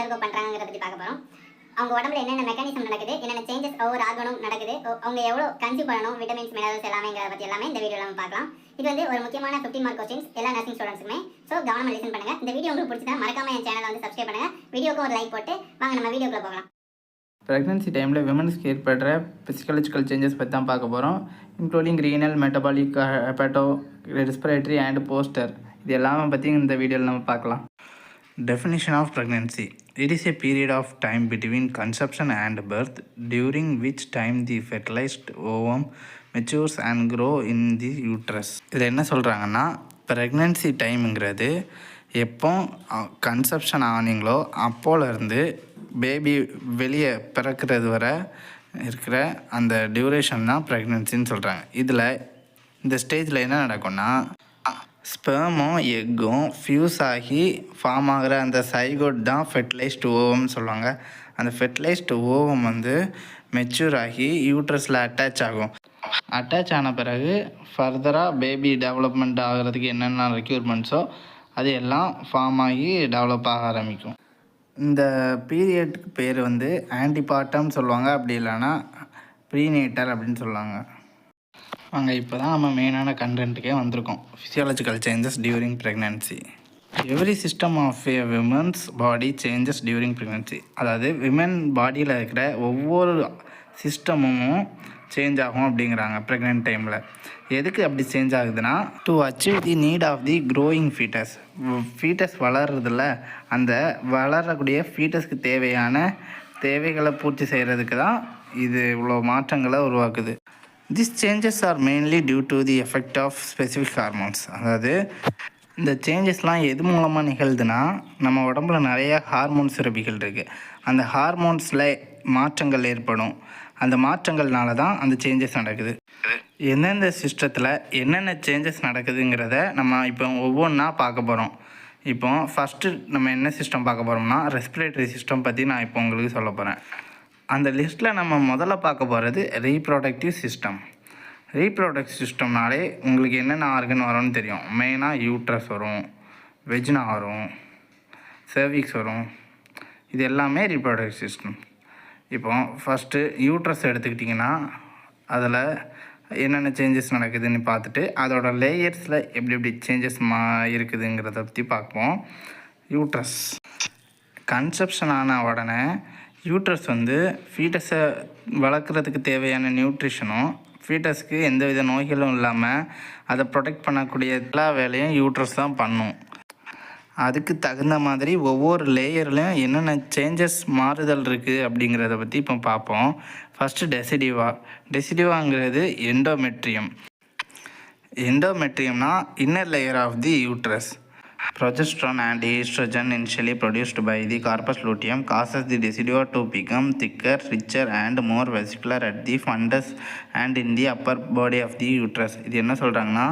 Undergo பண்ணுறாங்கிறத பற்றி பார்க்க போகிறோம். அவங்க உடம்புல என்னென்ன மெக்கானிசம் நடக்குது, என்னென்ன சேஞ்சஸ் ஒவ்வொரு ஆர்கனும் நடக்குது, அவங்க எவ்வளோ கன்சியூம் பண்ணணும், விட்டமின்ஸ் மினரல்ஸ் எல்லாமேங்கிறத பற்றி எல்லாமே இந்த வீடியோவில் நம்ம பார்க்கலாம். இது வந்து ஒரு முக்கியமான 15 மார்க் கொஸ்டின்ஸ் எல்லா நர்சிங் ஸ்டூடெண்ட்ஸுக்குமே. ஸோ கவனமாக லிசன் பண்ணுங்கள். இந்த வீடியோ உங்களுக்கு பிடிச்சதா மறக்காம என் சேனலை வந்து சப்ஸ்கிரைப் பண்ணுங்கள். வீடியோக்கு ஒரு லைக் போட்டு வாங்க நம்ம வீடியோக்குள்ளே போகலாம். ப்ரெக்னன்சி டைமில் விமன்ஸ்க்கு ஏற்படுற ஃபிசிக்கலாஜிக்கல் சேஞ்சஸ் பற்றி தான் பார்க்க போகிறோம். Including renal, metabolic, ஹெப்பாட்டோ, respiratory and poster. இது எல்லாமே பற்றி இந்த வீடியோவில் நம்ம பார்க்கலாம். Definition of pregnancy. It is a period of time between conception and birth, during which time the fertilized ovum matures and grow in the uterus. இதில் என்ன சொல்கிறாங்கன்னா, ப்ரெக்னன்சி டைமுங்கிறது எப்போ கன்செப்ஷன் ஆனீங்களோ அப்போலேருந்து பேபி வெளியே பிறக்கிறது வரை இருக்கிற அந்த டியூரேஷன் தான் ப்ரெக்னன்சின்னு சொல்கிறாங்க. இதில் இந்த ஸ்டேஜில் என்ன நடக்கும்னா, ஸ்பெர்மும் எக்கும் ஃபியூஸ் ஆகி ஃபார்ம் ஆகிற அந்த சைகோட் தான் ஃபெர்டிலைஸ்டு ஓவம்னு சொல்லுவாங்க. அந்த ஃபெர்டிலைஸ்டு ஓவம் வந்து மெச்சூர் ஆகி யூட்ரஸில் அட்டாச் ஆகும். அட்டாச் ஆன பிறகு ஃபர்தராக பேபி டெவலப்மெண்ட் ஆகிறதுக்கு என்னென்ன ரெக்யூர்மெண்ட்ஸோ அது எல்லாம் ஃபார்ம் ஆகி டெவலப் ஆக ஆரம்பிக்கும். இந்த பீரியடுக்கு பேர் வந்து ஆன்டிபார்ட்டம்னு சொல்லுவாங்க, அப்படி இல்லைன்னா ப்ரீநேட்டல் அப்படின்னு சொல்லுவாங்க. அங்கே இப்போ தான் நம்ம மெயினான கண்டென்ட்டுக்கே வந்திருக்கோம். Physiological changes during pregnancy. Every system of a women's body changes during pregnancy. அதாவது விமன் பாடியில் இருக்கிற ஒவ்வொரு சிஸ்டமும் சேஞ்ச் ஆகும் அப்படிங்கிறாங்க ப்ரெக்னென்ட் டைமில். எதுக்கு அப்படி சேஞ்ச் ஆகுதுன்னா, to achieve the need of the growing foetus. Foetus வளர்றதில்ல, அந்த வளரக்கூடிய ஃபீட்டஸ்க்கு தேவையான தேவைகளை பூர்த்தி செய்கிறதுக்கு தான் இது இவ்வளோ மாற்றங்களை உருவாக்குது. These changes are mainly due to the effect of specific hormones. அதாவது இந்த சேஞ்சஸ்லாம் எது மூலமாக நிகழ்துன்னா, நம்ம உடம்புல நிறைய ஹார்மோன்ஸ் சுரப்பிகள் இருக்குது. அந்த ஹார்மோன்ஸில் மாற்றங்கள் ஏற்படும். அந்த மாற்றங்கள்னால தான் அந்த சேஞ்சஸ் நடக்குது. எந்தெந்த சிஸ்டத்தில் என்னென்ன சேஞ்சஸ் நடக்குதுங்கிறத நம்ம இப்போ ஒவ்வொன்றா பார்க்க போகிறோம். இப்போ ஃபஸ்ட்டு நம்ம என்ன சிஸ்டம் பார்க்க போகிறோம்னா, ரெஸ்பிரேட்டரி சிஸ்டம் பற்றி நான் இப்போ உங்களுக்கு சொல்ல போகிறேன். அந்த லிஸ்ட்டில் நம்ம முதல்ல பார்க்க போகிறது ரீப்ரொடக்டிவ் சிஸ்டம். ரீப்ரொடக்டிவ் சிஸ்டம்னாலே உங்களுக்கு என்னென்ன ஆர்கன் வரும்னு தெரியும். மெயினாக யூட்ரஸ் வரும், வெஜினா வரும், சர்விக்ஸ் வரும். இது எல்லாமே ரீப்ரொடக்டிவ் சிஸ்டம். இப்போ ஃபஸ்ட்டு யூட்ரஸ் எடுத்துக்கிட்டிங்கன்னா அதில் என்னென்ன சேஞ்சஸ் நடக்குதுன்னு பார்த்துட்டு அதோட லேயர்ஸில் எப்படி எப்படி சேஞ்சஸ் இருக்குதுங்கிறத பற்றி பார்ப்போம். யூட்ரஸ் கன்செப்ஷன் ஆன உடனே யூட்ரஸ் வந்து ஃபீட்டஸை வளர்க்குறதுக்கு தேவையான நியூட்ரிஷனும், ஃபீட்டஸ்க்கு எந்தவித நோய்களும் இல்லாமல் அதை ப்ரொடெக்ட் பண்ணக்கூடிய எல்லா வேலையும் யூட்ரஸ் தான் பண்ணும். அதுக்கு தகுந்த மாதிரி ஒவ்வொரு லேயர்லையும் என்னென்ன சேஞ்சஸ் மாறுதல் இருக்குது அப்படிங்கிறத பற்றி இப்போ பார்ப்போம். ஃபஸ்ட்டு டெசிடிவாங்கிறது எண்டோமெட்ரியம். எண்டோமெட்ரியம்னா inner layer of the uterus. Progesterone and estrogen initially produced by the corpus luteum causes the decidua to become thicker, richer and more vesicular at the fundus and in the upper body of the uterus. இது என்ன சொல்கிறாங்கன்னா,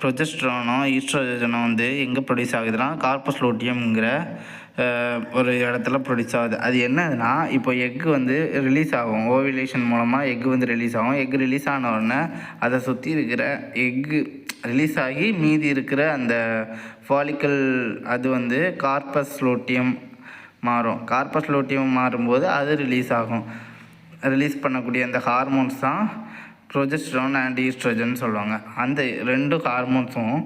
ப்ரொஜெஸ்ட்ரானும் ஈஸ்ட்ரோஜனும் வந்து எங்கே produce ஆகுதுன்னா, corpus லூட்டியம்ங்கிற ஒரு இடத்துல produce ஆகுது. அது என்னதுன்னா, இப்போ எக்கு வந்து ரிலீஸ் ஆகும், ஓவிலேஷன் மூலமாக எக்கு வந்து ரிலீஸ் ஆகும். எக்கு ரிலீஸ் ஆன உடனே அதை சுற்றி இருக்கிற எக்கு ரிலீஸ் ஆகி மீதி இருக்கிற அந்த ஃபாலிக்கல் அது வந்து கார்பஸ் லூட்டியம் மாறும். கார்பஸ் லூட்டியம் மாறும்போது அது ரிலீஸ் ஆகும். ரிலீஸ் பண்ணக்கூடிய அந்த ஹார்மோன்ஸ் தான் ப்ரொஜெஸ்ட்ரான் அண்ட் ஈஸ்ட்ரோஜன் சொல்லுவாங்க. அந்த ரெண்டு ஹார்மோன்ஸும்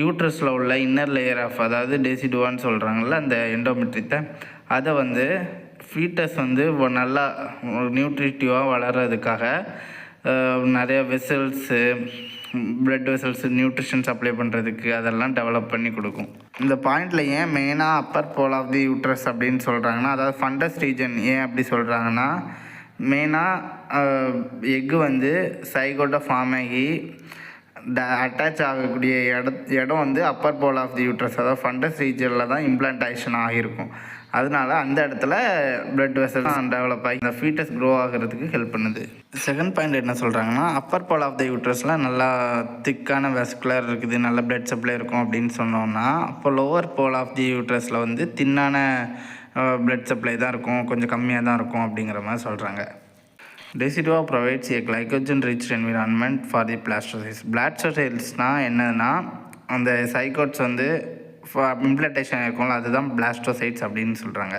யூட்ரஸில் உள்ள இன்னர் லேயர் ஆஃப், அதாவது டெசிடுவான்னு சொல்கிறாங்கல்ல, அந்த எண்டோமெட்ரியத்தை, அதை வந்து ஃபீட்டஸ் வந்து நல்லா நியூட்ரிட்டிவாக வளர்கிறதுக்காக நிறைய vessels, blood vessels, nutrition supply பண்ணுறதுக்கு அதெல்லாம் டெவலப் பண்ணி கொடுக்கும். இந்த பாயிண்டில் ஏன் மெயினாக அப்பர் போல் ஆஃப் தி யூட்ரஸ் அப்படின்னு சொல்கிறாங்கன்னா, அதாவது ஃபண்டஸ் ரீஜன் ஏன் அப்படி சொல்கிறாங்கன்னா, மெயினாக எக்கு வந்து சைகோட்டை ஃபார்ம் ஆகி அட்டாச் ஆகக்கூடிய இடம் வந்து அப்பர் போல் ஆஃப் தி யூட்ரஸ், அதாவது ஃபண்டஸ் ரீஜனில் தான் இம்ப்ளான்டேஷன் ஆகியிருக்கும். அதனால அந்த இடத்துல பிளட் வெசல்ஸ் டெவலப் ஆகி இந்த ஃபீட்டஸ் க்ரோ ஆகிறதுக்கு ஹெல்ப் பண்ணுது. செகண்ட் பாயிண்ட் என்ன சொல்கிறாங்கன்னா, அப்பர் போல் ஆஃப் த யூட்ரஸில் நல்லா திக்கான வெஸ்குலர் இருக்குது, நல்ல பிளட் சப்ளை இருக்கும் அப்படின்னு சொன்னோம்னா, அப்போ லோவர் போல் ஆஃப் தி யூட்ரஸில் வந்து தின்னான பிளட் சப்ளை தான் இருக்கும், கொஞ்சம் கம்மியாக தான் இருக்கும் அப்படிங்கிற மாதிரி சொல்கிறாங்க. Decidua provides a glycogen-rich environment for the blastocysts. Blastocysts என்னன்னா, அந்த சைகோட்ஸ் வந்து இம்ப்ளான்டேஷன் இருக்கும்ல, அதுதான் பிளாஸ்டோசைட்ஸ் அப்படின்னு சொல்கிறாங்க.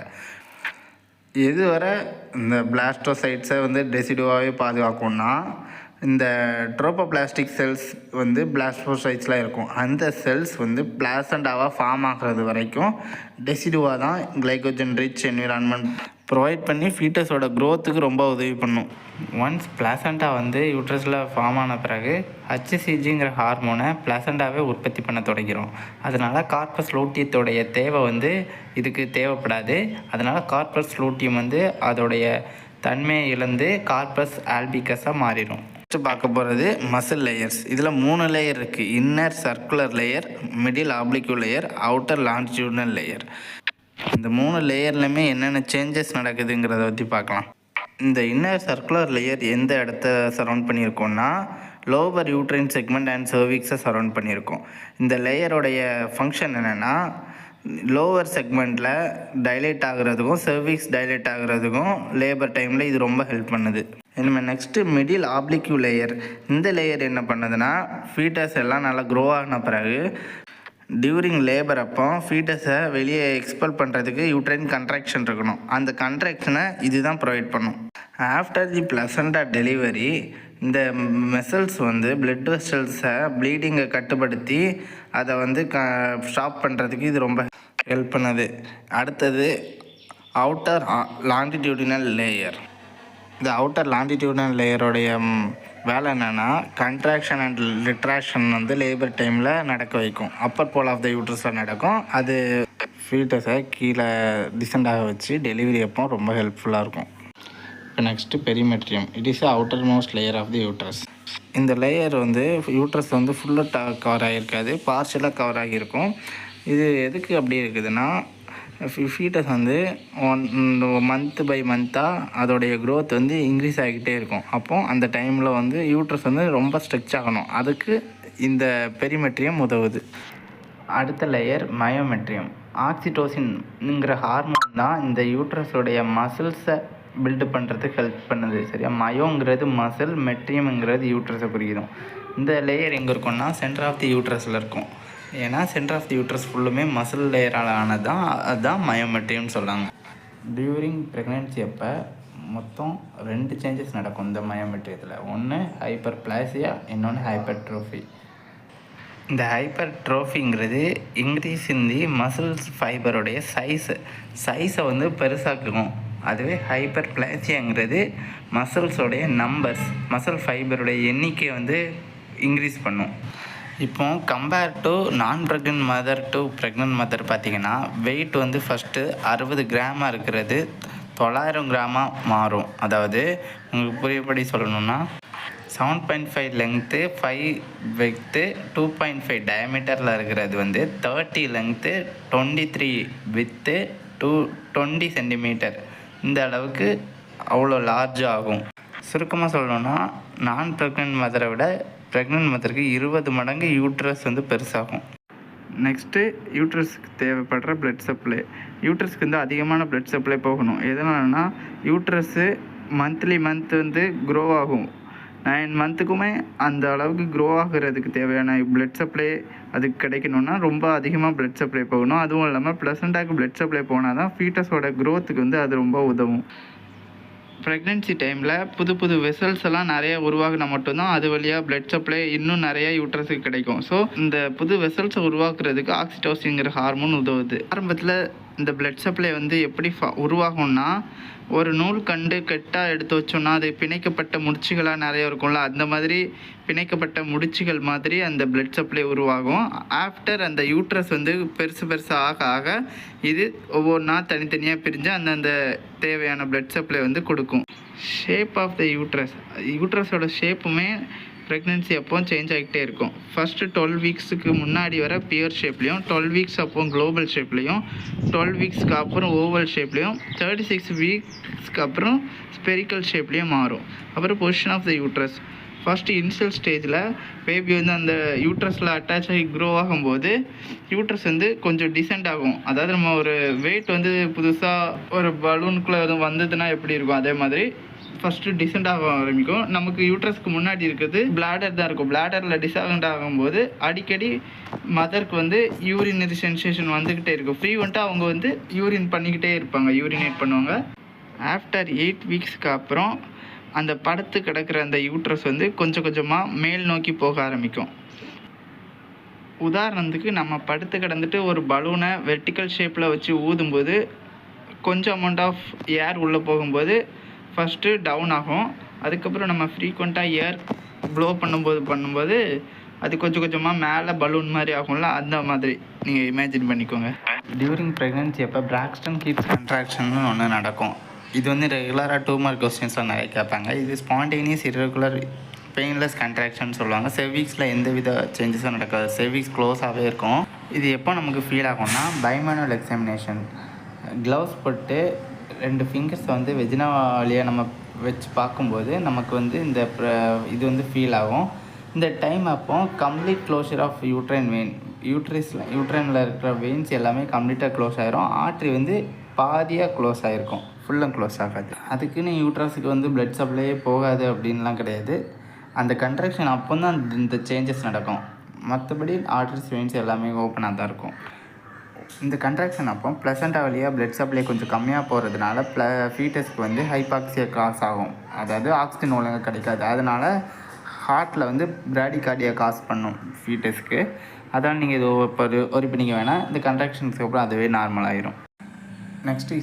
எதுவரை இந்த பிளாஸ்டோசைட்ஸை வந்து டெசிடுவாகவே பாதுகாக்கும்னா இந்த ட்ரோபோபிளாஸ்டிக் செல்ஸ் வந்து பிளாஸ்டோசைட்ஸில் இருக்கும். அந்த செல்ஸ் வந்து பிளாசண்டாவாக ஃபார்ம் ஆகிறது வரைக்கும் டெசிடுவா தான் கிளைகோஜன் ரிச் என்விரான்மெண்ட் ப்ரொவைட் பண்ணி ஃபீட்டஸோட க்ரோத்துக்கு ரொம்ப உதவி பண்ணும். ஒன்ஸ் பிளாசண்டா வந்து யூட்ரஸில் ஃபார்ம் ஆன பிறகு ஹச்சிசிஜிங்கிற ஹார்மோனை பிளாசண்டாவே உற்பத்தி பண்ண தொடங்கிறோம். அதனால் கார்பஸ் லூட்டியத்தோடைய தேவை வந்து இதுக்கு தேவைப்படாது. அதனால் கார்பஸ் லூட்டியம் வந்து அதோடைய தன்மையை இழந்து கார்பஸ் ஆல்பிகஸாக மாறிடும். ஃபஸ்ட்டு பார்க்க போகிறது மசில் லேயர்ஸ். இதில் 3 லேயர் இருக்குது. Inner circular layer, middle oblique layer, outer longitudinal layer. இந்த 3 லேயர்லையுமே என்னென்ன சேஞ்சஸ் நடக்குதுங்கிறத பற்றி பார்க்கலாம். இந்த இன்னர் சர்க்குலர் லேயர் எந்த இடத்த சரௌண்ட் பண்ணியிருக்கோன்னா லோவர் யூட்ரைன் செக்மெண்ட் அண்ட் சர்விக்ஸை சரௌண்ட் பண்ணியிருக்கோம். இந்த லேயரோடைய ஃபங்க்ஷன் என்னென்னா லோவர் செக்மெண்ட்டில் டைலேட் ஆகிறதுக்கும் சர்விக்ஸ் டைலேட் ஆகிறதுக்கும் லேபர் டைமில் இது ரொம்ப ஹெல்ப் பண்ணுது. இனிமேல் நெக்ஸ்ட்டு மிடில் ஆப்ளிக்யூ லேயர். இந்த லேயர் என்ன பண்ணுதுன்னா ஃபீட்டஸ் எல்லாம் நல்லா க்ரோ ஆன பிறகு டியூரிங் லேபர் அப்போ ஃபீட்டஸை வெளியே எக்ஸ்பெல் பண்ணுறதுக்கு யூட்ரைன் கன்ட்ராக்ஷன் இருக்கணும். அந்த கன்ட்ராக்ஷனை இது தான் ப்ரொவைட் பண்ணும். ஆஃப்டர் தி பிளசண்டா டெலிவரி இந்த மெசல்ஸ் வந்து பிளட் வெசல்ஸை ப்ளீடிங்கை கட்டுப்படுத்தி அதை வந்து ஸ்டாப் பண்ணுறதுக்கு இது ரொம்ப ஹெல்ப் பண்ணுது. அடுத்தது அவுட்டர் லாங்கிடியூடினல் லேயர். இந்த அவுட்டர் லாங்கிடியூடினல் லேயரோடைய வேலை என்னென்னா கன்ட்ராக்ஷன் அண்ட் ரிட்ராக்ஷன் வந்து லேபர் டைமில் நடக்க வைக்கும். அப்பர் போல் ஆஃப் த யூட்ரஸில் நடக்கும். அது ஃபீட்டஸை கீழே டிசெண்ட் ஆக வச்சு டெலிவரி அப்போ ரொம்ப ஹெல்ப்ஃபுல்லாக இருக்கும். இப்போ next perimetrium. It is outermost layer of the uterus. இந்த லேயர் வந்து யூட்ரஸ் வந்து ஃபுல்லாக கவர் ஆகியிருக்காது, பார்ஷியலாக கவர் ஆகியிருக்கும். இது எதுக்கு அப்படி இருக்குதுன்னா ஃபீட்டஸ் வந்து மந்த்து பை மந்த்தாக அதோடைய க்ரோத் வந்து இன்க்ரீஸ் ஆகிக்கிட்டே இருக்கும். அப்போது அந்த டைமில் வந்து யூட்ரஸ் வந்து ரொம்ப ஸ்ட்ரெச் ஆகணும். அதுக்கு இந்த பெரிமெட்ரியம் உதவுது. அடுத்த லேயர் மயோமெட்ரியம். ஆக்சிடோசின்ங்கிற ஹார்மோன் தான் இந்த யூட்ரஸோடைய மசில்ஸை பில்டு பண்ணுறதுக்கு ஹெல்ப் பண்ணுது. சரியா? மயோங்கிறது மசில், மெட்ரியம்ங்கிறது யூட்ரஸை குறிக்கிறோம். இந்த லேயர் எங்கே இருக்கும்னா சென்டர் ஆஃப் தி யூட்ரஸில் இருக்கும். ஏன்னா சென்டர் ஆஃப் தி யூட்ரஸ் ஃபுல்லுமே மசில் லேயரால் ஆனது தான், அதுதான் மயோமெட்ரியம்னு சொல்கிறாங்க. டியூரிங் ப்ரெக்னென்சி அப்போ மொத்தம் 2 சேஞ்சஸ் நடக்கும் இந்த மயோமெட்ரியத்தில். ஒன்று ஹைப்பர் பிளாசியா, இன்னொன்று ஹைப்பர் ட்ரோஃபி. இந்த ஹைப்பர் ட்ரோஃபிங்கிறது இன்க்ரீஸ் இன் தி மசில்ஸ் ஃபைபருடைய சைஸை வந்து பெருசாக்குவோம். அதுவே ஹைப்பர் பிளாசியாங்கிறது மசில்ஸோடைய நம்பர்ஸ், மசில் ஃபைபருடைய எண்ணிக்கை வந்து இன்க்ரீஸ் பண்ணும். இப்போ compare to non pregnant mother to pregnant mother பார்த்திங்கன்னா வெயிட் வந்து ஃபஸ்ட்டு 60 கிராமாக இருக்கிறது 900 கிராமாக மாறும். அதாவது உங்களுக்கு புரியபடி சொல்லணுன்னா 7.5 லெங்க்த்து, 5 வித்து, 2.5 டயமீட்டரில் இருக்கிறது வந்து 30 லெங்க்த்து, 23 வித்து, 20 சென்டிமீட்டர். இந்த அளவுக்கு அவ்வளோ லார்ஜ் ஆகும். சுருக்கமாக சொல்லணுன்னா நான் ப்ரெக்னென்ட் மதரை விட ப்ரெக்னென்ட் மதருக்கு 20 மடங்கு யூட்ரஸ் வந்து பெருசாகும். நெக்ஸ்ட்டு யூட்ரஸுக்கு தேவைப்படுற பிளட் சப்ளை. யூட்ரஸ்க்கு வந்து அதிகமான பிளட் சப்ளை போகணும். எதனாலனா யூட்ரஸு மந்த் வந்து க்ரோ ஆகும். 9 மந்த்துக்குமே அந்த அளவுக்கு க்ரோ ஆகிறதுக்கு தேவையான பிளட் சப்ளை அதுக்கு கிடைக்கணுன்னா ரொம்ப அதிகமாக பிளட் சப்ளை போகணும். அதுவும் இல்லாமல் ப்ளசண்டாக்கு பிளட் சப்ளை போனால் தான் ஃபீட்டஸோட க்ரோத்துக்கு வந்து அது ரொம்ப உதவும். ப்ரெக்னென்சி டைமில் புது வெசல்ஸ் எல்லாம் நிறைய உருவாகினா மட்டும்தான் அது வழியாக பிளட் சப்ளை இன்னும் நிறைய யூட்ரஸுக்கு கிடைக்கும். ஸோ இந்த புது வெசல்ஸை உருவாக்குறதுக்கு ஆக்சிடோசின்ங்கிற ஹார்மோன் உதவுது. ஆரம்பத்தில் இந்த பிளட் சப்ளை வந்து எப்படி உருவாகும்னா ஒரு நூல் கண்டு கெட்டாக எடுத்து வச்சோன்னா அது பிணைக்கப்பட்ட முடிச்சுகளாக நிறைய இருக்கும்ல, அந்த மாதிரி பிணைக்கப்பட்ட முடிச்சுகள் மாதிரி அந்த பிளட் சப்ளை உருவாகும். ஆஃப்டர் அந்த யூட்ரஸ் வந்து பெருசாக ஆக இது ஒவ்வொன்றா தனித்தனியாக பிரிஞ்சு அந்தந்த தேவையான பிளட் சப்ளை வந்து கொடுக்கும். ஷேப் ஆஃப் த யூட்ரஸோட ஷேப்புமே ப்ரெக்னென்சி அப்போ சேஞ்ச் ஆகிக்கிட்டே இருக்கும். ஃபஸ்ட்டு 12 வீக்ஸுக்கு முன்னாடி வர பியர் ஷேப்லேயும், 12 வீக்ஸ் அப்போ குளோபல் ஷேப்லேயும், 12 வீக்ஸ்க்கு அப்புறம் ஓவல் ஷேப்லேயும், 36 வீக்ஸ்க்கு அப்புறம் ஸ்பெரிக்கல் ஷேப்லேயும் மாறும். அப்புறம் position of the uterus. First initial ஸ்டேஜில் பேபி வந்து அந்த யூட்ரஸில் அட்டாச் ஆகி க்ரோ ஆகும்போது யூட்ரஸ் வந்து கொஞ்சம் டிசெண்ட் ஆகும். அதாவது நம்ம ஒரு வெயிட் வந்து புதுசாக ஒரு பலூனுக்குள்ளே வந்ததுன்னா எப்படி இருக்கும் அதே மாதிரி ஃபஸ்ட்டு டிசெண்ட் ஆக ஆரம்பிக்கும். நமக்கு யூட்ரஸ்க்கு முன்னாடி இருக்கிறது பிளாடர் தான் இருக்கும். பிளாடரில் டிசெண்ட் ஆகும்போது அடிக்கடி மதருக்கு வந்து யூரினரி சென்சேஷன் வந்துக்கிட்டே இருக்கும். ஃப்ரீவெண்ட்டாக அவங்க வந்து யூரின் பண்ணிக்கிட்டே இருப்பாங்க, யூரினேட் பண்ணுவாங்க. ஆஃப்டர் 8 வீக்ஸ்க்கு அப்புறம் அந்த படுத்து கிடக்கிற அந்த யூட்ரஸ் வந்து கொஞ்சம் கொஞ்சமாக மேல் நோக்கி போக ஆரம்பிக்கும். உதாரணத்துக்கு நம்ம படுத்து கிடந்துட்டு ஒரு பலூனை வெர்டிக்கல் ஷேப்பில் வச்சு ஊதும்போது கொஞ்சம் அமௌண்ட் ஆஃப் ஏர் உள்ளே போகும்போது ஃபஸ்ட்டு டவுன் ஆகும். அதுக்கப்புறம் நம்ம ஃப்ரீக்வெண்ட்டாக ஏர் ப்ளோ பண்ணும்போது அது கொஞ்சம் கொஞ்சமாக மேலே பலூன் மாதிரி ஆகும்ல, அந்த மாதிரி நீங்கள் இமேஜின் பண்ணிக்கோங்க. டியூரிங் ப்ரெக்னென்சி அப்போ பிராக்ஸ்டன் கீப்ஸ் கண்ட்ராக்ஷன்னு ஒன்று நடக்கும். இது வந்து ரெகுலராக 2 மார்க் கொஸ்டின்ஸில் நிறைய கேட்பாங்க. இது ஸ்பான்டேனியஸ் இர்ரெகுலர் பெயின்லெஸ் கண்ட்ராக்ஷன் சொல்லுவாங்க. செர்விக்ஸில் எந்த வித சேஞ்சஸும் நடக்காது, செர்விக்ஸ் க்ளோஸாகவே இருக்கும். இது எப்போ நமக்கு ஃபீல் ஆகும்னா பைமேனுவல் எக்ஸாமினேஷன். க்ளவுஸ் போட்டு 2 ஃபிங்கர்ஸை வந்து வெஜினா வழியாக நம்ம வச்சு பார்க்கும்போது நமக்கு வந்து இது வந்து ஃபீல் ஆகும். இந்த டைம் அப்போ complete closure of uterine vein, யூட்ரைனில் இருக்கிற வெயின்ஸ் எல்லாமே கம்ப்ளீட்டாக க்ளோஸ் ஆகிரும். ஆர்ட்ரி வந்து பாதியாக க்ளோஸ் ஆகிருக்கும், ஃபுல்லும் க்ளோஸ் ஆகாது. அதுக்குன்னு யூட்ரஸுக்கு வந்து பிளட் சப்ளையே போகாது அப்படின்லாம் கிடையாது. அந்த கண்ட்ராக்ஷன் அப்போ தான் இந்த சேஞ்சஸ் நடக்கும். மற்றபடி ஆர்ட்ரிஸ் வெயின்ஸ் எல்லாமே ஓப்பனாக தான் இருக்கும். இந்த கண்ட்ராக்ஷன் அப்போ ப்ளசண்டா வழியாக பிளட் சப்ளை கொஞ்சம் கம்மியாக போகிறதுனால ஃபீட்டஸ்க்கு வந்து ஹைபாக்சியா காஸ் ஆகும். அதாவது ஆக்சிஜன் ஒழுங்காக கிடைக்காது. அதனால் ஹார்ட்டில் வந்து பிராடிகார்டியா காஸ் பண்ணும் ஃபீட்டஸ்க்கு. அதான் நீங்கள் இது ஒரு பண்ணிக்க வேணாம். இந்த கண்ட்ராக்ஷனுக்கு அப்புறம் அதுவே நார்மலாகிடும். நெக்ஸ்ட்டு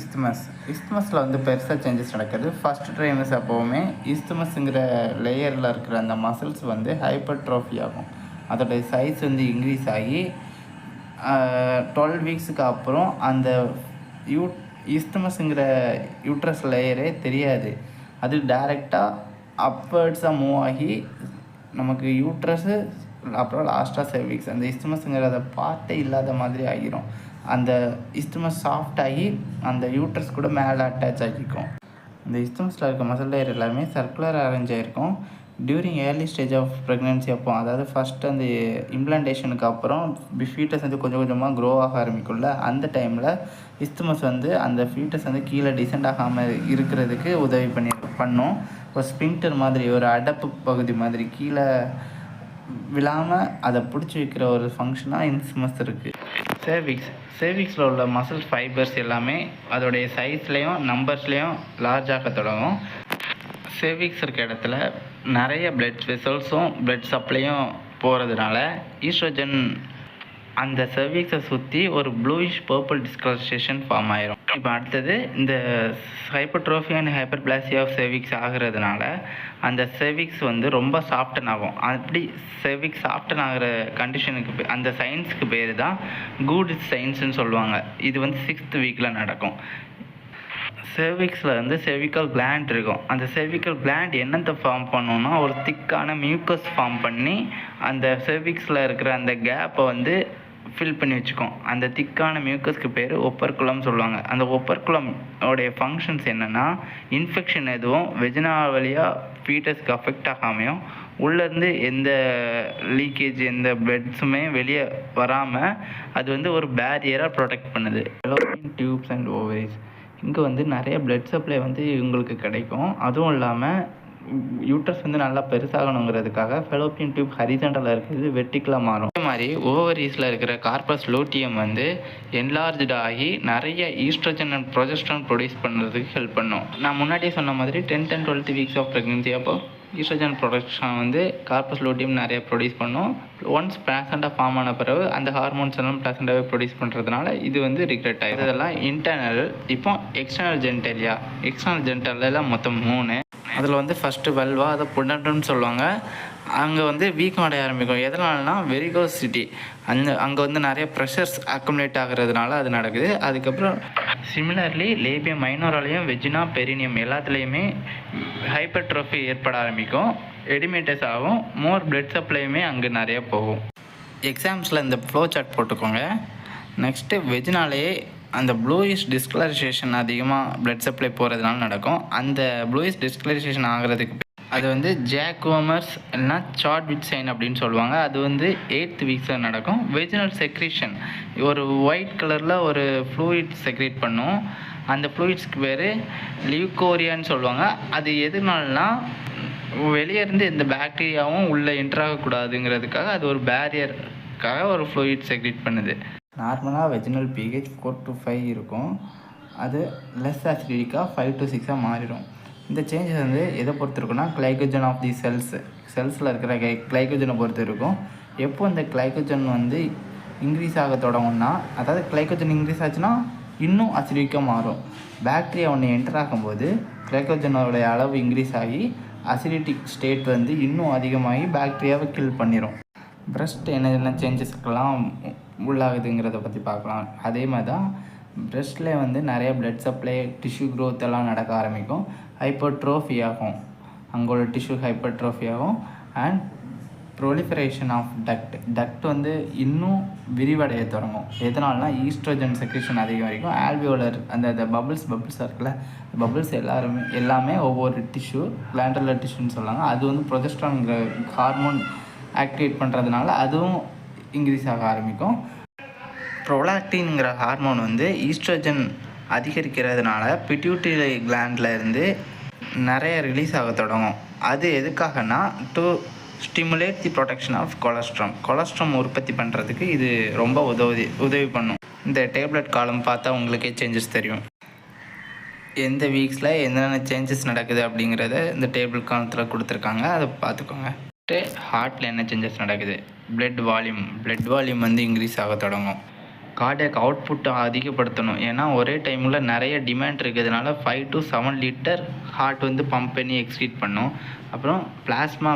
இஸ்துமஸில் வந்து பெருசாக சேஞ்சஸ் நடக்குது. ஃபஸ்ட் ட்ரைமஸ் அப்போவுமே இஸ்துமஸுங்கிற லேயரில் இருக்கிற அந்த மசில்ஸ் வந்து ஹைப்பர்ட்ரோஃபி ஆகும். அதோடைய சைஸ் வந்து இன்க்ரீஸ் ஆகி 12 வீக்ஸுக்கு அப்புறம் அந்த இஸ்துமஸுங்கிற யூட்ரஸ் லேயரே தெரியாது. அது டைரெக்டாக அப்வர்ட்ஸாக மூவ் ஆகி நமக்கு யூட்ரஸு அப்புறம் லாஸ்ட்டாக செர்விக்ஸ், அந்த இஸ்துமஸுங்கிறத பார்த்தே இல்லாத மாதிரி ஆகிரும். அந்த இஸ்துமஸ் சாஃப்ட் ஆகி அந்த யூட்ரஸ் கூட மேலே அட்டாச் ஆகிக்கும். இந்த இஸ்துமஸில் இருக்க மசில் லேயர் எல்லாமே சர்க்குலர் அரேஞ்ச் ஆகிருக்கும். During early stage of pregnancy அப்போ, அதாவது ஃபஸ்ட்டு அந்த இம்ப்ளான்டேஷனுக்கு அப்புறம் ஃபீட்டஸ் வந்து கொஞ்சம் கொஞ்சமாக க்ரோ ஆக ஆரம்பிக்கும்ல, அந்த டைமில் இஸ்துமஸ் வந்து அந்த ஃபீட்டஸ் வந்து கீழே டிசெண்ட் ஆகாமல் இருக்கிறதுக்கு உதவி பண்ணும். ஒரு ஸ்பிங்டர் மாதிரி, ஒரு அடப்பு பகுதி மாதிரி கீழே விழாமல் அதை பிடிச்சி வைக்கிற ஒரு ஃபங்க்ஷனாக இஸ்துமஸ் இருக்குது. செர்விக்ஸில் உள்ள மசில் ஃபைபர்ஸ் எல்லாமே அதோடைய சைஸ்லேயும் நம்பர்ஸ்லேயும் லார்ஜாக தொடங்கும். செர்விக்ஸ் இருக்க இடத்துல நிறைய பிளட் வெசல்ஸும் பிளட் சப்ளையும் போகிறதுனால ஈஸ்ட்ரோஜன் அந்த செர்விக்ஸை சுற்றி ஒரு ப்ளூயிஷ் பர்பிள் டிஸ்கலரேஷன் ஃபார்ம் ஆயிரும். இப்போ அடுத்தது இந்த ஹைப்பர்ட்ரோஃபி அண்ட் ஹைப்பர்பிளாசியா ஆஃப் செர்விக்ஸ் ஆகிறதுனால அந்த செர்விக்ஸ் வந்து ரொம்ப சாஃப்டன் ஆகும். அப்படி செர்விக்ஸ் சாஃப்டன் ஆகிற கண்டிஷனுக்கு அந்த சயின்ஸுக்கு பேர் தான் குட் சயின்ஸ்னு சொல்லுவாங்க. இது வந்து 6th வீக்கில் நடக்கும். செர்விக்ஸில் வந்து செர்விக்கல் கிளாண்ட் இருக்கும். அந்த செர்விக்கல் கிளாண்ட் என்னத்தை ஃபார்ம் பண்ணோன்னா ஒரு திக்கான மியூக்கஸ் ஃபார்ம் பண்ணி அந்த செர்விக்ஸில் இருக்கிற அந்த கேப்பை வந்து ஃபில் பண்ணி வச்சுக்கோம். அந்த திக்கான மியூக்கஸ்க்கு பேர் ஒப்பர்குலம் சொல்லுவாங்க. அந்த ஒப்பர்குலம் உடைய ஃபங்க்ஷன்ஸ் என்னென்னா, இன்ஃபெக்ஷன் எதுவும் வெஜினா வழியாக ஃபீட்டஸ்க்கு அஃபெக்ட் ஆகாமையும் உள்ளேருந்து எந்த லீக்கேஜ் எந்த பிளட்ஸுமே வெளியே வராமல் அது வந்து ஒரு பேரியராக ப்ரொடெக்ட் பண்ணுது. ஃபெலோப்பியன் டியூப்ஸ் அண்ட் ஓவரிஸ், இங்கே வந்து நிறைய பிளட் சப்ளை வந்து இவங்களுக்கு கிடைக்கும். அதுவும் இல்லாமல் யூட்ரஸ் வந்து நல்லா பெருசாகணுங்கிறதுக்காக ஃபெலோப்பியன் டியூப் ஹரிசாண்டலாக இருக்கிறது வெர்டிக்கலாக மாறும். அதே மாதிரி ஓவரீஸில் இருக்கிற கார்பஸ் லூட்டியம் வந்து என்லார்ஜ்டு ஆகி நிறைய ஈஸ்ட்ரோஜன் அண்ட் ப்ரொஜெஸ்ட்ரான் ப்ரொடியூஸ் பண்ணுறதுக்கு ஹெல்ப் பண்ணும். நான் முன்னாடியே சொன்ன மாதிரி 10 and 12 வீக்ஸ் ஆஃப் ப்ரெக்னென்சி அப்போ ஈஸ்ட்ரோஜன் ப்ரொடக்ஷன் வந்து கார்பஸ் லூட்டியம் நிறைய ப்ரொடியூஸ் பண்ணும். ஒன்ஸ் பிளாசண்டா ஃபார்ம் ஆன பிறகு அந்த ஹார்மோன்ஸ் எல்லாம் பிளாசண்டாவே ப்ரொடியூஸ் பண்ணுறதுனால இது வந்து ரிக்ரெட் ஆகிடும். இதெல்லாம் இன்டர்னல். இப்போ எக்ஸ்டர்னல் ஜென்டலியா மொத்தம் 3. அதில் வந்து ஃபஸ்ட்டு வெல்வா, அதை புடன்ட்னு சொல்லுவாங்க. அங்கே வந்து வீக்கம் அடைய ஆரம்பிக்கும். எதனாலனா வெரிகோசிட்டி, அங்கே வந்து நிறைய ப்ரெஷர்ஸ் அக்குமுலேட் ஆகிறதுனால அது நடக்குது. அதுக்கப்புறம் சிமிலர்லி லேபியம் மைனோராலையும் வெஜினா பெரினியம் எல்லாத்துலேயுமே ஹைப்பர்ட்ரோஃபி ஏற்பட ஆரம்பிக்கும். எடிமேட்டஸ் ஆகும். மோர் பிளட் சப்ளையுமே அங்கே நிறைய போகும். எக்ஸாம்ஸில் இந்த ஃப்ளோ சார்ட் போட்டுக்கோங்க. நெக்ஸ்ட்டு வெஜினாலேயே அந்த ப்ளூயிஷ் டிஸ்கலரைசேஷன் அதிகமாக பிளட் சப்ளை போகிறதுனால நடக்கும். அந்த ப்ளூயிஷ் டிஸ்கலரைசேஷன் ஆகிறதுக்கு அது வந்து ஜாக்வமர்ஸ் இல்லைனா சாட்விட் சைன் அப்படின்னு சொல்லுவாங்க. அது வந்து 8th வீக்ஸில் நடக்கும். வெஜினல் செக்ரீஷன், ஒரு ஒயிட் கலரில் ஒரு ஃப்ளூயிட் செக்ரேட் பண்ணும். அந்த ஃப்ளூயிட்ஸ்க்கு பேர் லியூகோரியான்னு சொல்லுவாங்க. அது எதுனாலனா வெளியே இருந்து எந்த பாக்டீரியாவும் உள்ளே என்ட்ராகக்கூடாதுங்கிறதுக்காக அது ஒரு பேரியருக்காக ஒரு ஃப்ளூயிட் செக்ரேட் பண்ணுது. நார்மலாக வெஜினல் pH 4 to 5 இருக்கும். அது லெஸ் அசிடிக்காக 5 to 6 மாறிடும். இந்த சேஞ்சஸ் வந்து எதை பொறுத்து இருக்குன்னா கிளைக்கோஜன் ஆஃப் தி செல்ஸில் இருக்கிற கிளைக்கோஜனை பொறுத்து இருக்கும். எப்போ இந்த கிளைக்கோஜன் வந்து இன்க்ரீஸ் ஆக தொடங்கும்னா, அதாவது கிளைக்கோஜன் இன்க்ரீஸ் ஆச்சுன்னா இன்னும் அசிடிக்காக மாறும். பாக்டீரியா ஒன்று என்டர் ஆகும்போது கிளைக்கோஜனோட அளவு இன்க்ரீஸ் ஆகி அசிடிட்டிக் ஸ்டேட் வந்து இன்னும் அதிகமாகி பாக்டீரியாவை கில் பண்ணிடும். பிரஸ்ட் என்ன சேஞ்சஸ்க்கெல்லாம் உள்ளாகுதுங்கிறத பற்றி பார்க்கலாம். அதே மாதிரி தான் பிரஸ்ட்டில் வந்து நிறைய பிளட் சப்ளை, டிஷ்யூ க்ரோத் எல்லாம் நடக்க ஆரம்பிக்கும். ஹைப்பர்ட்ரோஃபி ஆகும், அங்கே உள்ள டிஷ்யூ ஹைப்பர்ட்ரோஃபி ஆகும். அண்ட் ப்ரொலிஃபரேஷன் ஆஃப் டக்ட் வந்து இன்னும் விரிவடைய தொடங்கும். எதனால்னா ஈஸ்ட்ரோஜன் செக்ரேஷன் அதிகம் வரைக்கும் ஆல்வியோலர் அந்த பபிள்ஸ் இருக்குல்ல, பபிள்ஸ் எல்லாமே ஒவ்வொரு டிஷ்யூ கிளாண்டுலர் டிஷ்யூன்னு சொல்லுவாங்க. அது வந்து ப்ரொஜெஸ்ட்ரான்ங்கிற ஹார்மோன் ஆக்டிவேட் பண்ணுறதுனால அதுவும் இன்க்ரீஸ் ஆக ஆரம்பிக்கும். ப்ரோலாக்டின்ங்கிற ஹார்மோன் வந்து ஈஸ்ட்ரோஜன் அதிகரிக்கிறதுனால பிட்யூட்டரி கிளாண்டில் இருந்து நிறைய ரிலீஸ் ஆக தொடங்கும். அது எதுக்காகனா to stimulate the production of colostrum உற்பத்தி பண்ணுறதுக்கு இது ரொம்ப உதவி பண்ணும். இந்த டேப்லெட் காலம் பார்த்தா உங்களுக்கே சேஞ்சஸ் தெரியும். எந்த வீக்ஸில் என்னென்ன சேஞ்சஸ் நடக்குது அப்படிங்கிறத இந்த டேபிள் காலத்தில் கொடுத்துருக்காங்க, அதை பார்த்துக்கோங்க. ஹார்ட்டில் என்ன சேஞ்சஸ் நடக்குது, பிளட் வால்யூம் வந்து இன்க்ரீஸ் ஆக தொடங்கும். கார்டியாக் அவுட்புட்டை அதிகப்படுத்தணும். ஏன்னா ஒரே டைமில் நிறைய டிமாண்ட் இருக்கிறதுனால 5 to 7 லிட்டர் ஹார்ட் வந்து பம்ப் பண்ணி எக்ஸ்க்ரீட் பண்ணும். அப்புறம் பிளாஸ்மா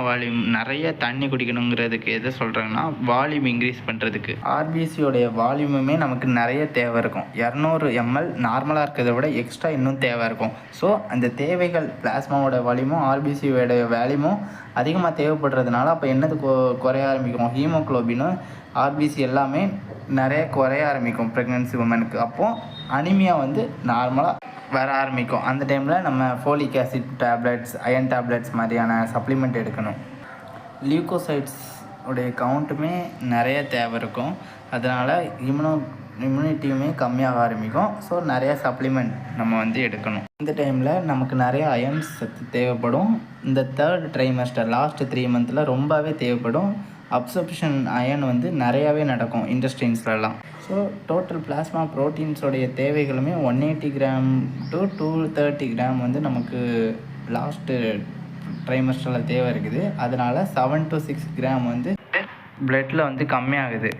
வால்யூம் நிறைய தண்ணி குடிக்கணுங்கிறதுக்கு எதை சொல்கிறாங்கன்னா வால்யூம் இன்க்ரீஸ் பண்ணுறதுக்கு. ஆர்பிசியோடைய வால்யூமுமே நமக்கு நிறைய தேவை இருக்கும். 200 ml நார்மலாக இருக்கிறத விட எக்ஸ்ட்ரா இன்னும் தேவை இருக்கும். ஸோ அந்த தேவைகள் பிளாஸ்மாவோட வால்யூமும் ஆர்பிசியோட வேல்யூமும் அதிகமாக தேவைப்படுறதுனால அப்போ என்னது குறைய ஆரம்பிக்கும், ஹீமோக்ளோபினும் ஆர்பிசி எல்லாமே நிறைய குறைய ஆரம்பிக்கும் ப்ரெக்னென்சி உமனுக்கு. அப்போது அனிமியா வந்து நார்மலாக வர ஆரம்பிக்கும். அந்த டைமில் நம்ம folic acid tablets, iron tablets மாதிரியான சப்ளிமெண்ட் எடுக்கணும். லியூக்கோசைட்ஸ் உடைய கவுண்ட்டுமே நிறைய தேவை இருக்கும். அதனால் இம்யூனிட்டியுமே கம்மியாக ஆரம்பிக்கும். ஸோ நிறைய சப்ளிமெண்ட் நம்ம வந்து எடுக்கணும். இந்த டைமில் நமக்கு நிறைய அயன்ஸ் சத்து தேவைப்படும். இந்த 3rd ட்ரைமஸ்டர் லாஸ்ட் 3 months ரொம்பவே தேவைப்படும். அப்சர்ப்ஷன் அயன் வந்து நிறையாவே நடக்கும் இன்டெஸ்டைன்ஸ்லாம். ஸோ டோட்டல் பிளாஸ்மா ப்ரோட்டீன்ஸோடைய தேவைகளுமே 180 grams to 230 grams வந்து நமக்கு லாஸ்ட்டு ட்ரைமஸ்டரில் தேவை இருக்குது. அதனால் 7 to 6 grams வந்து பிளட்டில் வந்து கம்மியாகுது.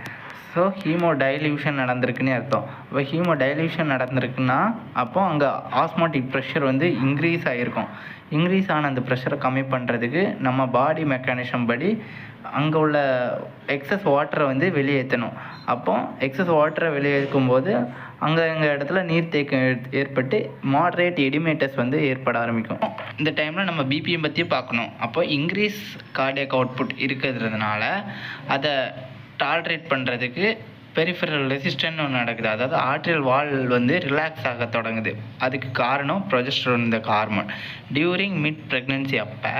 ஸோ ஹீமோ டைல்யூஷன் நடந்திருக்குன்னு அர்த்தம். இப்போ ஹீமோ டைல்யூஷன் நடந்திருக்குன்னா அப்போது அங்கே ஆஸ்மாட்டிக் ப்ரெஷர் வந்து இன்க்ரீஸ் ஆகிருக்கும். இன்க்ரீஸ் ஆன அந்த ப்ரெஷரை கம்மி பண்ணுறதுக்கு நம்ம பாடி மெக்கானிசம் படி அங்கே உள்ள எக்ஸஸ் வாட்டரை வந்து வெளியேற்றணும். அப்போது எக்ஸஸ் வாட்டரை வெளியேற்றும் போது அங்கே எங்கள் இடத்துல நீர்த்தேக்கம் ஏற்பட்டு மாட்ரேட் எடிமேட்டஸ் வந்து ஏற்பட ஆரம்பிக்கும். இந்த டைமில் நம்ம பிபிஎம் பற்றியும் பார்க்கணும். அப்போ இன்க்ரீஸ் கார்டியாக் அவுட்புட் இருக்கிறதுனால அதை டாலரேட் பண்ணுறதுக்கு பெரிஃபெரல் ரெசிஸ்டன்ட் ஒன்று நடக்குது. அதாவது ஆர்ட்ரியல் வால் வந்து ரிலாக்ஸ் ஆக தொடங்குது. அதுக்கு காரணம் ப்ரொஜெஸ்டரோன் இந்த ஹார்மோன். டியூரிங் மிட் ப்ரெக்னென்சி அப்போ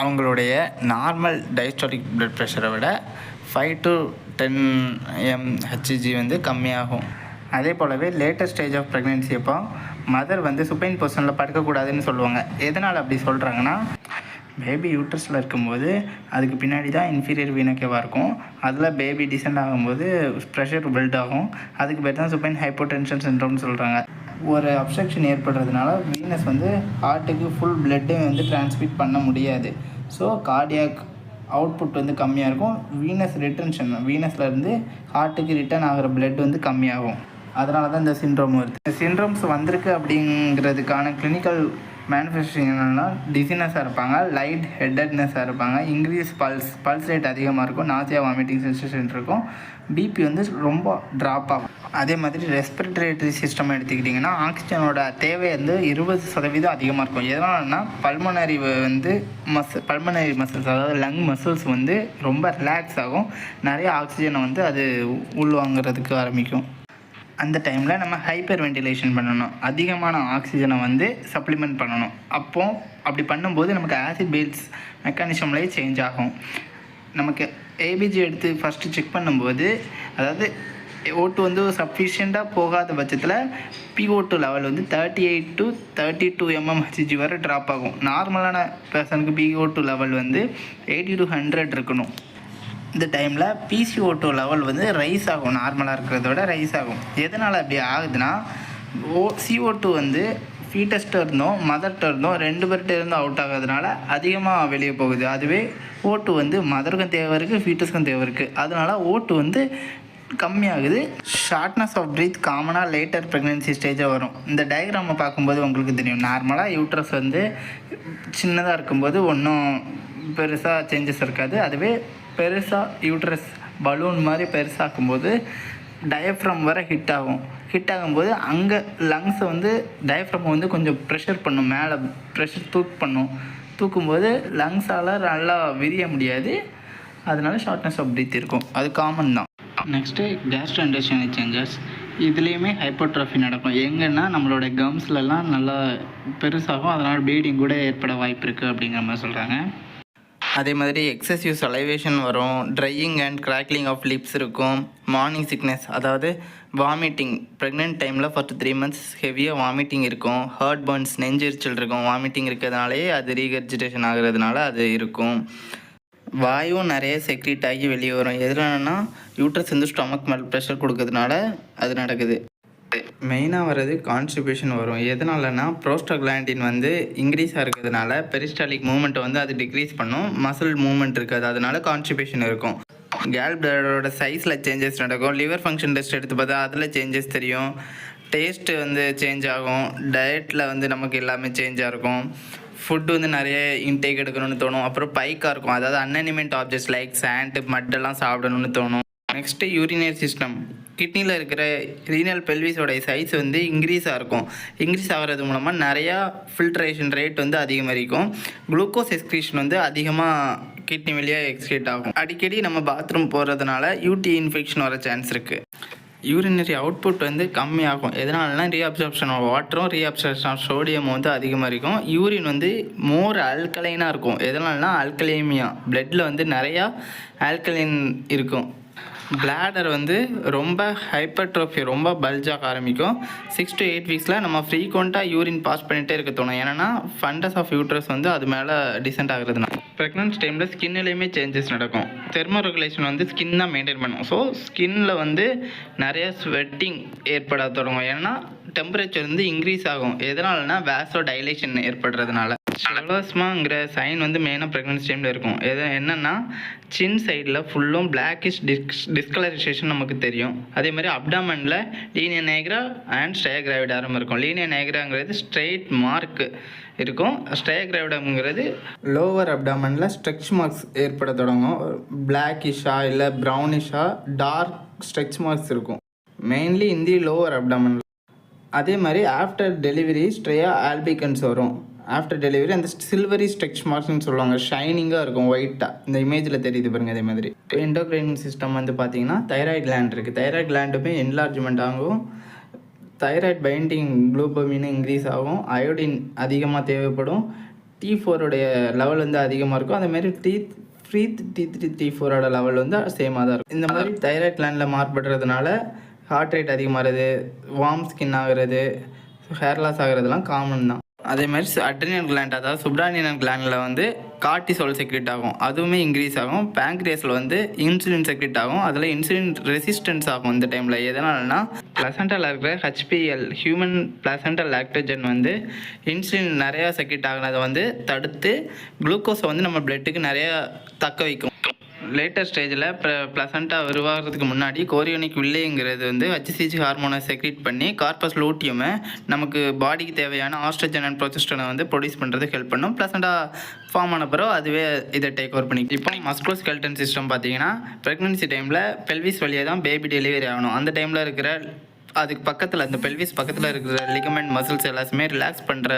அவங்களுடைய நார்மல் டைஸ்டாலிக் பிளட் ப்ரெஷரை விட 5 to 10 mHg வந்து கம்மியாகும். அதே போலவே லேட்டஸ்ட் ஸ்டேஜ் ஆஃப் ப்ரெக்னென்சி அப்போ மதர் வந்து சுப்பைன் பொசிஷனில் படுக்கக்கூடாதுன்னு சொல்லுவாங்க. எதனால் அப்படி சொல்கிறாங்கன்னா பேபி யூட்ரஸில் இருக்கும்போது அதுக்கு பின்னாடி தான் இன்ஃபீரியர் வீனக்கேவாக இருக்கும். அதில் பேபி டிசென்ட் ஆகும்போது ப்ரெஷர் பில்ட் ஆகும். அதுக்கு பேர் தான் சுப்பைன் ஹைப்போடென்ஷன் சிண்ட்ரோம்னு சொல்கிறாங்க. ஒரு அப்ஸ்ட்ரக்ஷன் ஏற்படுறதுனால வீனஸ் வந்து ஹார்ட்டுக்கு ஃபுல் பிளட்டை வந்து டிரான்ஸ்மிட் பண்ண முடியாது. ஸோ கார்டியாக் அவுட்புட் வந்து கம்மியாக இருக்கும். வீனஸ்லேருந்து ஹார்ட்டுக்கு ரிட்டர்ன் ஆகிற பிளட் வந்து கம்மியாகும். அதனால தான் இந்த சிண்ட்ரோம் வருது. இந்த சிண்ட்ரோம்ஸ் வந்திருக்கு அப்படிங்கிறதுக்கான கிளினிக்கல் மேனிஃபெஸ்டேஷன் என்னென்னா டிசினஸாக இருப்பாங்க, லைட் ஹெட்டட்னஸாக இருப்பாங்க, இன்க்ரீஸ் பல்ஸ் ரேட் அதிகமாக இருக்கும், நாசியா வாமிட்டிங் சென்சேஷன் இருக்கும், பிபி வந்து ரொம்ப ட்ராப் ஆகும். அதே மாதிரி ரெஸ்பிரேட்டரி சிஸ்டம் எடுத்துக்கிட்டிங்கன்னா ஆக்சிஜனோட தேவை வந்து 20% அதிகமாக இருக்கும். எதனாலனா பல்மனரி மசில்ஸ் அதாவது லங் மசில்ஸ் வந்து ரொம்ப ரிலாக்ஸ் ஆகும். நிறைய ஆக்சிஜனை வந்து அது உள்வாங்கிறதுக்கு ஆரம்பிக்கும். அந்த டைமில் நம்ம ஹைப்பர் வென்டிலேஷன் பண்ணணும். அதிகமான ஆக்சிஜனை வந்து சப்ளிமெண்ட் பண்ணணும். அப்படி பண்ணும்போது நமக்கு ஆசிட் பேஸ் மெக்கானிசம்லேயே சேஞ்ச் ஆகும். நமக்கு ஏபிஜி எடுத்து ஃபஸ்ட்டு செக் பண்ணும்போது அதாவது O2 வந்து சஃபிஷியண்ட்டாக போகாத பட்சத்தில் PO2 லெவல் வந்து 38 to 32 mmHg வரை ட்ராப் ஆகும். நார்மலான பர்சனுக்கு PO2 லெவல் வந்து 80 to 100 இருக்கணும். இந்த டைமில் PCO2 லெவல் வந்து ரைஸ் ஆகும், நார்மலாக இருக்கிறத விட ரைஸ் ஆகும். எதனால் அப்படி ஆகுதுன்னா CO2 வந்து ஃபீட்டஸ்ட்டு இருந்தோம் மதர்கிட்ட இருந்தோம் 2 பேர்கிட்ட இருந்தும் அவுட் ஆகிறதுனால அதிகமாக வெளியே போகுது. அதுவே O2 வந்து மதருக்கும் தேவை இருக்குது, ஃபீட்டஸ்க்கும் தேவை இருக்குது. அதனால O2 வந்து கம்மியாகுது. ஷார்ட்னஸ் ஆஃப் ப்ரீத் காமனாக லேட்டர் ப்ரெக்னென்சி ஸ்டேஜாக வரும். இந்த டயக்ராமை பார்க்கும்போது உங்களுக்கு தெரியும், நார்மலாக யூட்ரஸ் வந்து சின்னதாக இருக்கும்போது ஒன்றும் பெருசாக சேஞ்சஸ் இருக்காது. அதுவே பெருசாக யூட்ரஸ் பலூன் மாதிரி பெருசாக்கும்போது டயஃப்ரம் வர ஹிட் ஆகும்போது அங்கே லங்ஸை வந்து டயஃப்ரம் வந்து கொஞ்சம் ப்ரெஷர் பண்ணும், மேலே ப்ரெஷர் தூக்கும்போது லங்ஸால் நல்லா விரிய முடியாது. அதனால ஷார்ட்னஸ் ஆஃப் ப்ரீத் இருக்கும். அது காமன் தான். Next கேஸ்ட்ரோஇன்டெஸ்டைனல் changes. இதுலேயுமே ஹைப்பர்ட்ரோஃபி நடக்கும். எங்கன்னா நம்மளோட கம்ஸ்லலாம் நல்லா பெருசாகும், அதனால் ப்ளீடிங் கூட ஏற்பட வாய்ப்பு இருக்குது அப்படிங்கிற மாதிரி சொல்கிறாங்க. அதே மாதிரி எக்ஸசிவ் சலைவேஷன் வரும், drying and crackling of lips இருக்கும், மார்னிங் சிக்னஸ் அதாவது வாமிட்டிங். ப்ரெக்னென்ட் டைமில் ஃபர்ஸ்ட் 3 months ஹெவியாக வாமிட்டிங் இருக்கும், ஹார்ட் பர்ன்ஸ் நெஞ்செரிச்சல் இருக்கும். வாமிட்டிங் இருக்கிறதுனாலே அது ரீகர்ஜிடேஷன் ஆகிறதுனால அது இருக்கும். வாயும் நிறைய செக்ரீட் ஆகி வெளியே வரும். எதுலன்னா யூட்ரஸ் வந்து ஸ்டொமக் மேலே ப்ரெஷர் கொடுக்கறதுனால அது நடக்குது. மெயினாக வர்றது கான்ஸ்டிபேஷன் வரும். எதனாலனா ப்ரோஸ்டாக்லாண்டின் வந்து இன்க்ரீஸாக இருக்கிறதுனால பெரிஸ்டாலிக் மூவ்மெண்ட்டை வந்து அது டிக்ரீஸ் பண்ணும், மசில் மூவ்மெண்ட் இருக்காது, அதனால கான்ஸ்டிபேஷன் இருக்கும். கேல் பிளாடரோட சைஸில் சேஞ்சஸ் நடக்கும். லிவர் ஃபங்க்ஷன் டெஸ்ட் எடுத்து பார்த்தா அதில் சேஞ்சஸ் தெரியும். டேஸ்ட்டு வந்து சேஞ்ச் ஆகும். டயட்டில் வந்து நமக்கு எல்லாமே சேஞ்சாக இருக்கும். ஃபுட்டு வந்து நிறைய இன்டேக் எடுக்கணும்னு தோணும். அப்புறம் பைக்காக இருக்கும், அதாவது அன்அனிமெண்ட் ஆப்ஜெக்ட்ஸ் லைக் சாண்ட் மட்டெல்லாம் சாப்பிடணும்னு தோணும். Next urinary system. கிட்னியில் இருக்கிற ரீனல் பெல்விஸோடைய சைஸ் வந்து இன்க்ரீஸாக இருக்கும். இன்க்ரீஸ் ஆகிறது மூலமாக நிறையா ஃபில்ட்ரேஷன் ரேட் வந்து அதிகமாகிருக்கும். குளுக்கோஸ் எக்ஸ்க்ரீஷன் வந்து அதிகமாக கிட்னி வழியாக எக்ஸ்க்ரீட் ஆகும். அடிக்கடி நம்ம பாத்ரூம் போகிறதுனால யூடி இன்ஃபெக்ஷன் வர சான்ஸ் இருக்குது. யூரினரி அவுட்புட் வந்து கம்மியாகும். எதனாலனா ரீஅப்சார்ப்ஷன் ஆஃப் வாட்டரும் ரீஅப்சார்ப்ஷன் ஆஃப் சோடியமும் வந்து அதிகமாக இருக்கும். யூரின் வந்து மோர் ஆல்கலைனாக இருக்கும். எதனாலனா ஆல்கலேமியா, பிளட்டில் வந்து நிறையா ஆல்கலைன் இருக்கும். பிளாடர் வந்து ரொம்ப ஹைப்பர்ட்ரோஃபி, ரொம்ப பல்ஜாக ஆரம்பிக்கும். 6 to 8 வீக்ஸில் நம்ம ஃப்ரீக்வெண்ட்டாக யூரின் பாஸ் பண்ணிகிட்டே இருக்க தோணும். ஏன்னா ஃபண்டஸ் ஆஃப் யூட்ரஸ் வந்து அது மேலே டிசென்ட் ஆகுறதுனால. ப்ரெக்னன்சி டைமில் ஸ்கின்னிலையுமே சேஞ்சஸ் நடக்கும். தெர்மோ ரெகுலேஷன் வந்து ஸ்கின் தான் மெயின்டைன் பண்ணும். ஸோ ஸ்கின்னில் வந்து நிறைய ஸ்வெட்டிங் ஏற்பட தொடங்கும். ஏன்னா டெம்பரேச்சர் வந்து இன்க்ரீஸ் ஆகும். எதனாலனா வேஸோ டைலேஷன் ஏற்படுறதுனால. செலோஸ்மாங்கிற சைன் வந்து மெயினாக ப்ரெக்னன்சி டைமில் இருக்கும். என்னென்னா சின் சைடில் ஃபுல்லும் பிளாக்கிஷ் டிஸ்கலரைசேஷன் நமக்கு தெரியும். அதே மாதிரி அப்டாமனில் லீனியா நேக்ரா அண்ட் ஸ்ட்ரையா கிராவிடாரம் இருக்கும். லீனியா நேக்ராங்கிறது ஸ்ட்ரெயிட் மார்க் இருக்கும். ஸ்ட்ரையா கிராவிடம்ங்கிறது லோவர் அப்டாமனில் ஸ்ட்ரெச் மார்க்ஸ் ஏற்பட தொடங்கும். பிளாக்கிஷாக இல்லை ப்ரௌனிஷாக டார்க் ஸ்ட்ரெச் மார்க்ஸ் இருக்கும், மெயின்லி இந்த லோவர் அப்டாமனில். அதே மாதிரி ஆஃப்டர் டெலிவரி ஸ்ட்ரையா ஆல்பிகன்ஸ் வரும். ஆஃப்டர் டெலிவரி அந்த சில்வரி ஸ்ட்ரெச் மார்க்ஸ்னு சொல்லுவாங்க, ஷைனிங்காக இருக்கும் ஒயிட்டாக. இந்த இமேஜில் தெரியுது பாருங்கள். அதே மாதிரி எண்டோக்ரைன் சிஸ்டம் வந்து பார்த்திங்கன்னா தைராய்டு கிளாண்ட் இருக்குது. தைராய்டு கிளாண்டுமே என்லார்ஜ்மெண்ட் ஆகும். தைராய்டு பைண்டிங் குளூபமின் இன்க்ரீஸ் ஆகும். அயோடின் அதிகமாக தேவைப்படும். T4 லெவல் வந்து அதிகமாக இருக்கும். அதேமாதிரி T3 T4 லெவல் வந்து சேமாக தான் இருக்கும். இந்த மாதிரி தைராய்டு கிளாண்டில் மாறுபடுறதுனால ஹார்ட் ரேட் அதிகமாகிறது, வார்ம் ஸ்கின் ஆகிறது, ஹேர் லாஸ் ஆகிறதுலாம் காமன் தான். அதே மாதிரி அட்ரினல் கிளாண்ட், அதாவது சுப்ரானியல் கிளாண்டில் வந்து கார்டிசோல் செக்ரேட் ஆகும், அதுவுமே இன்க்ரீஸ் ஆகும். பேங்க்ரியாஸில் வந்து இன்சுலின் செக்ரேட் ஆகும், அதில் இன்சுலின் ரெசிஸ்டன்ஸ் ஆகும் இந்த டைமில். எதனாலனா பிளசண்டாவில் இருக்கிற HPL ஹியூமன் பிளசண்டல் லாக்டோஜன் வந்து இன்சுலின் நிறையா செக்ரேட் ஆகினதை வந்து தடுத்து குளுக்கோஸை வந்து நம்ம பிளட்டுக்கு நிறையா தக்க வைக்கும். லேட்டர் ஸ்டேஜில் ப்ளசண்ட்டாக உருவாகிறதுக்கு முன்னாடி கோரியோனிக் வில்லைங்கிறது வந்து HCG ஹார்மோனை செக்ரீட் பண்ணி கார்பஸ் லூட்டியமை நமக்கு பாடிக்கு தேவையான ஆஸ்ட்ரோஜன் அண்ட் ப்ரோஜெஸ்டரோனை வந்து ப்ரொடியூஸ் பண்ணுறதுக்கு ஹெல்ப் பண்ணும். ப்ளசண்ட்டாக ஃபார்ம் ஆன பிறகு அதுவே இதை டேக் ஓவர் பண்ணி. இப்போ மஸ்குலோஸ்கெலட்டன் சிஸ்டம் பார்த்தீங்கன்னா ப்ரெக்னன்சி டைமில் பெல்விஸ் வழியாக தான் பேபி டெலிவரி ஆகணும். அந்த டைமில் இருக்கிற அதுக்கு பக்கத்தில் அந்த பெல்விஸ் பக்கத்தில் இருக்கிற லிகமெண்ட் மசில்ஸ் எல்லாமே ரிலாக்ஸ் பண்ணுற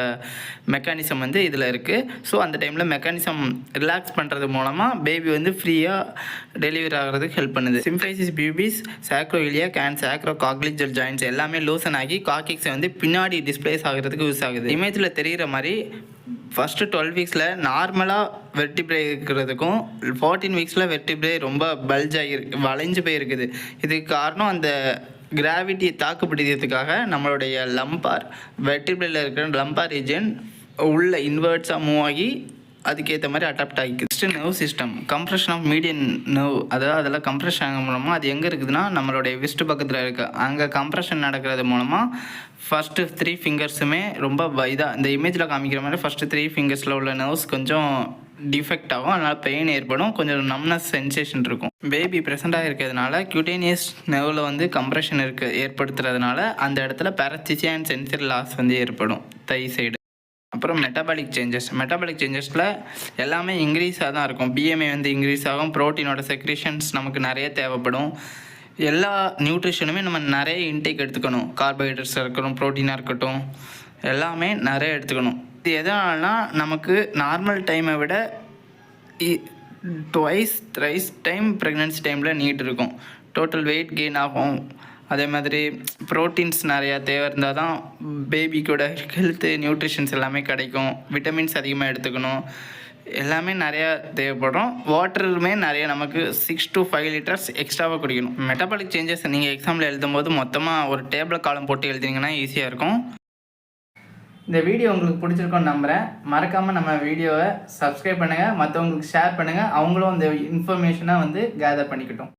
மெக்கானிசம் வந்து இதில் இருக்குது. ஸோ அந்த டைமில் மெக்கானிசம் ரிலாக்ஸ் பண்ணுறது மூலமாக பேபி வந்து ஃப்ரீயாக டெலிவரி ஆகிறதுக்கு ஹெல்ப் பண்ணுது. Symphysis pubis, சாக்ரோயிலியாக் and Chachro காக்லிஜல் joints எல்லாமே லூசன் ஆகி காக்கிக்ஸை வந்து பின்னாடி டிஸ்பிளேஸ் ஆகிறதுக்கு யூஸ் ஆகுது. இமேஜில் தெரிகிற மாதிரி ஃபஸ்ட்டு 12 வீக்ஸில் நார்மலாக வெர்டிப்ரே இருக்கிறதுக்கும் 14 வீக்ஸில் வெர்டிப்ரே ரொம்ப பல்ஜாகி வளைஞ்சு போயிருக்குது. இதுக்கு காரணம் அந்த கிராவிட்டியை தாக்குப்பிடிக்கிறதுக்காக நம்மளுடைய லம்பார் வெர்டிப்ரேல இருக்கிற லம்பார் ரீஜன் உள்ள இன்வெர்ட்ஸாக மூவ் ஆகி அதுக்கேற்ற மாதிரி அடாப்ட் ஆகிக்குது. Next nerve system, compression of median nerve, அதாவது அதில் கம்ப்ரெஷன் ஆகும் மூலமாக அது எங்கே இருக்குதுன்னா நம்மளுடைய விஸ்ட் பக்கத்தில் இருக்குது. அங்கே கம்ப்ரெஷன் நடக்கிறது மூலமாக ஃபஸ்ட்டு 3 ஃபிங்கர்ஸுமே ரொம்ப இதாக இந்த இமேஜில் காமிக்கிற மாதிரி ஃபஸ்ட்டு 3 ஃபிங்கர்ஸில் உள்ள நர்வ்ஸ் கொஞ்சம் டிஃபெக்ட் ஆகும். அதனால் பெயின் ஏற்படும், கொஞ்சம் நம்னஸ் சென்சேஷன் இருக்கும். பேபி ப்ரெசென்ட்டாக இருக்கிறதுனால கியூட்டேனியஸ் நர்வில் வந்து கம்ப்ரெஷன் ஏற்படுத்துறதுனால அந்த இடத்துல பேரஸ்தீசியா அண்ட் சென்சரி லாஸ் வந்து ஏற்படும் தை சைடு. அப்புறம் மெட்டபாலிக் சேஞ்சஸில் எல்லாமே இன்க்ரீஸாக தான் இருக்கும். பிஎம்ஐ வந்து இன்க்ரீஸ் ஆகும், ப்ரோட்டீனோட செக்ரேஷன்ஸ் நமக்கு நிறைய தேவைப்படும். எல்லா நியூட்ரிஷனுமே நம்ம நிறைய இன்டேக் எடுத்துக்கணும். கார்போஹைட்ரேட்ஸாக இருக்கட்டும், ப்ரோட்டீனாக இருக்கட்டும், எல்லாமே நிறைய எடுத்துக்கணும். இது எதனால்னா நமக்கு நார்மல் டைமை விட 2-3 டைம் ப்ரெக்னென்சி டைமில் நீட் இருக்கும். டோட்டல் வெயிட் கெயின் ஆகும். அதே மாதிரி ப்ரோட்டீன்ஸ் நிறையா தேவை இருந்தால் தான் பேபிக்கோட ஹெல்த்து நியூட்ரிஷன்ஸ் எல்லாமே கிடைக்கும். விட்டமின்ஸ் அதிகமாக எடுத்துக்கணும், எல்லாமே நிறையா தேவைப்படும். வாட்டருமே நிறைய நமக்கு 6 to 5 லிட்டர்ஸ் எக்ஸ்ட்ராவாக குடிக்கணும். மெட்டபாலிக் சேஞ்சஸ் நீங்கள் எக்ஸாமில் எழுதும்போது மொத்தமாக ஒரு டேபிள் காலம் போட்டு எழுதினீங்கன்னா ஈஸியாக இருக்கும். இந்த வீடியோ உங்களுக்கு பிடிச்சிருக்கோன்னு நம்புகிறேன். மறக்காமல் நம்ம வீடியோவை சப்ஸ்கிரைப் பண்ணுங்கள், மற்றவங்களுக்கு ஷேர் பண்ணுங்கள், அவங்களும் இந்த இன்ஃபர்மேஷனை வந்து கேதர் பண்ணிக்கிட்டோம்.